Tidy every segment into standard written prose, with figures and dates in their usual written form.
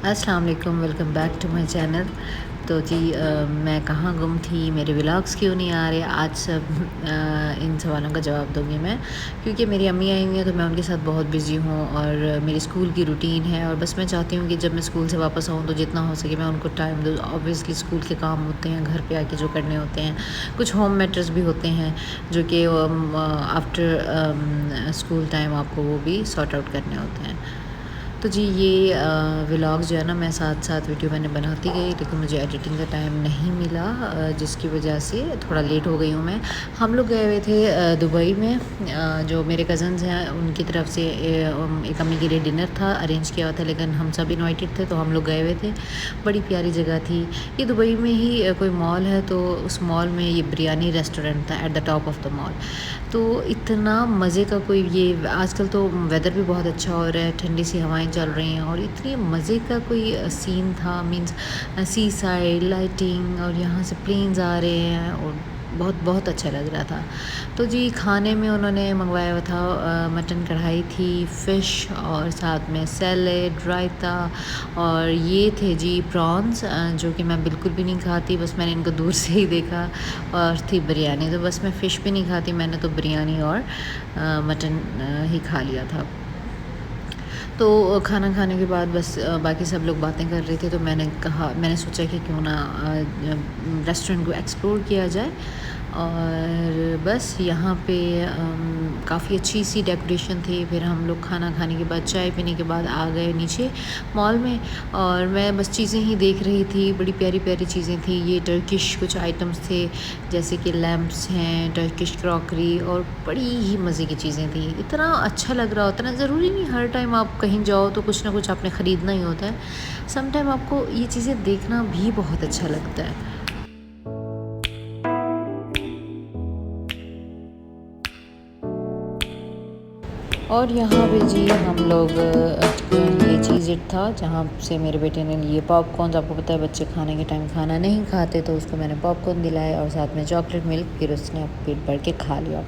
अस्सलाम वालेकुम, welcome back to my channel. तो जी मैं कहाँ गुम थी, मेरे व्लॉग्स क्यों नहीं आ रहे, आज सब इन सवालों का जवाब दूंगी मैं, क्योंकि मेरी अम्मी आई हुई हैं तो मैं उनके साथ बहुत बिज़ी हूँ और मेरी स्कूल की रूटीन है और बस मैं चाहती हूँ कि जब मैं स्कूल से वापस आऊँ तो जितना हो सके मैं उनको टाइम दूँ। ऑब्वियसली स्कूल के काम होते हैं, घर पे आके जो करने होते हैं, कुछ होम मैटर्स भी होते हैं जो कि आफ्टर स्कूल टाइम आपको वो भी सॉर्ट आउट करने होते हैं। तो जी ये व्लॉग जो है ना, मैं साथ साथ वीडियो मैंने बनाती गई, लेकिन मुझे एडिटिंग का टाइम नहीं मिला, जिसकी वजह से थोड़ा लेट हो गई हूँ मैं। हम लोग गए हुए थे दुबई में, जो मेरे कज़न्स हैं उनकी तरफ से एक अम्मी के लिए डिनर था अरेंज किया हुआ था, लेकिन हम सब इनवाइटेड थे तो हम लोग गए हुए थे। बड़ी प्यारी जगह थी ये, दुबई में ही कोई मॉल है, तो उस मॉल में ये बिरयानी रेस्टोरेंट था at the top of the mall. तो इतना मज़े का कोई, ये आजकल तो वेदर भी बहुत अच्छा हो रहा है, ठंडी सी हवाएं चल रही हैं और इतनी मज़े का कोई सीन था, मींस सी साइड लाइटिंग और यहाँ से प्लेन्स आ रहे हैं और बहुत बहुत अच्छा लग रहा था। तो जी खाने में उन्होंने मंगवाया हुआ था मटन कढ़ाई थी, फ़िश और साथ में सैलेड, रायता और ये थे जी प्रॉन्स, जो कि मैं बिल्कुल भी नहीं खाती, बस मैंने इनको दूर से ही देखा। और थी बिरयानी, तो बस मैं फ़िश भी नहीं खाती, मैंने तो बिरयानी और मटन ही खा लिया था। तो खाना खाने के बाद बस बाकी सब लोग बातें कर रहे थे, तो मैंने सोचा कि क्यों ना रेस्टोरेंट को एक्सप्लोर किया जाए। और बस यहाँ पे काफ़ी अच्छी सी डेकोरेशन थी। फिर हम लोग खाना खाने के बाद, चाय पीने के बाद आ गए नीचे मॉल में और मैं बस चीज़ें ही देख रही थी, बड़ी प्यारी प्यारी चीज़ें थी। ये टर्किश कुछ आइटम्स थे, जैसे कि लैम्प्स हैं, टर्किश क्रॉकरी और बड़ी ही मज़े की चीज़ें थी। इतना अच्छा लग रहा होता ना, ज़रूरी नहीं हर टाइम आप कहीं जाओ तो कुछ ना कुछ आपने ख़रीदना ही होता है, सम टाइम आपको ये चीज़ें देखना भी बहुत अच्छा लगता है। और यहाँ पे जी हम लोग ये चीज़ इट था जहाँ से मेरे बेटे ने लिए पॉपकॉर्न। आपको पता है बच्चे खाने के टाइम खाना नहीं खाते, तो उसको मैंने पॉपकॉर्न दिलाया और साथ में चॉकलेट मिल्क, फिर उसने पेट भर के खा लिया।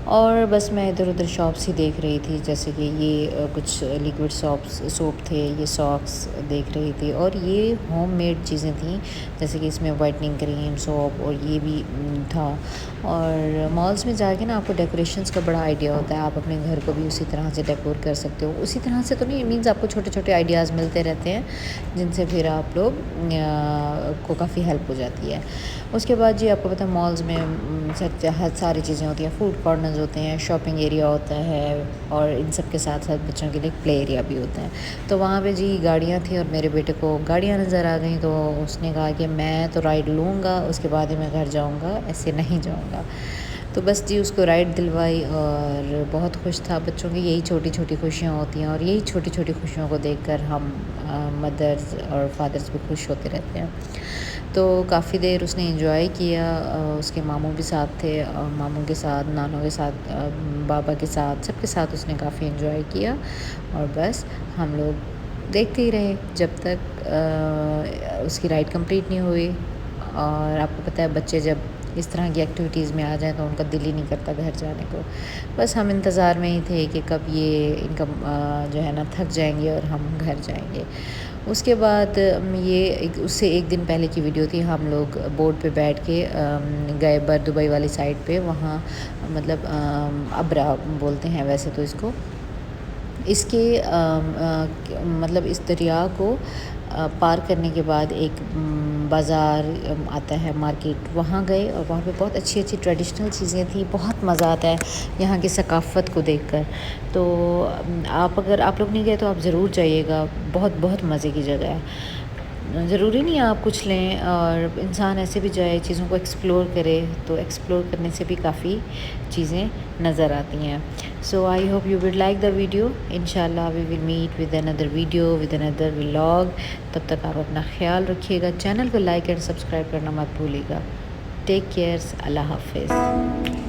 और बस मैं इधर उधर शॉप्स ही देख रही थी, जैसे कि ये कुछ लिक्विड सोप थे, ये सॉक्स देख रही थी और ये होममेड चीज़ें थी, जैसे कि इसमें वाइटनिंग क्रीम, सोप और ये भी था। और मॉल्स में जाके ना आपको डेकोरेशंस का बड़ा आइडिया होता है, आप अपने घर को भी उसी तरह से डेकोर कर सकते हो। उसी तरह से तो नहीं, मीन्स आपको छोटे छोटे आइडियाज़ मिलते रहते हैं, जिनसे फिर आप लोग को काफ़ी हेल्प हो जाती है। उसके बाद जी आपको पता है मॉल्स में सारी चीज़ें होती हैं, फूड कॉर्नर्स होते हैं, शॉपिंग एरिया होता है और इन सब के साथ साथ बच्चों के लिए प्ले एरिया भी होता है। तो वहाँ पे जी गाड़ियाँ थी और मेरे बेटे को गाड़ियाँ नज़र आ गई, तो उसने कहा कि मैं तो राइड लूँगा, उसके बाद ही मैं घर जाऊँगा, ऐसे नहीं जाऊँगा। तो बस जी उसको राइड दिलवाई और बहुत खुश था। बच्चों की यही छोटी छोटी खुशियाँ होती हैं और यही छोटी छोटी खुशियों को देखकर हम मदर्स और फादर्स भी खुश होते रहते हैं। तो काफ़ी देर उसने एंजॉय किया, उसके मामू भी साथ थे, मामू के साथ, नानों के साथ, बाबा के साथ, सबके साथ उसने काफ़ी एंजॉय किया। और बस हम लोग देखते ही रहे जब तक उसकी राइड कंप्लीट नहीं हुई। और आपको पता है बच्चे जब इस तरह की एक्टिविटीज़ में आ जाएँ तो उनका दिल ही नहीं करता घर जाने को। बस हम इंतज़ार में ही थे कि कब ये इनका जो है ना थक जाएंगे और हम घर जाएंगे। उसके बाद उससे एक दिन पहले की वीडियो थी, हम लोग बोट पे बैठ के गए दुबई वाली साइड पे, वहाँ मतलब अब्रा बोलते हैं वैसे तो इसको। इसके मतलब इस दरिया को पार करने के बाद एक बाज़ार आता है, मार्केट, वहाँ गए और वहाँ पे बहुत अच्छी अच्छी ट्रेडिशनल चीज़ें थी। बहुत मज़ा आता है यहाँ की सकाफ़त को देखकर। तो अगर आप लोग नहीं गए तो आप ज़रूर जाइएगा, बहुत बहुत मज़े की जगह है। ज़रूरी नहीं है आप कुछ लें, और इंसान ऐसे भी जाए, चीज़ों को एक्सप्लोर करे, तो एक्सप्लोर करने से भी काफ़ी चीज़ें नज़र आती हैं। So I hope you will like the video. इंशाल्लाह we will meet with another video with another vlog. तब तक आप अपना ख्याल रखिएगा, चैनल को लाइक एंड सब्सक्राइब करना मत भूलिएगा। टेक केयर, अल्लाह हाफिज़।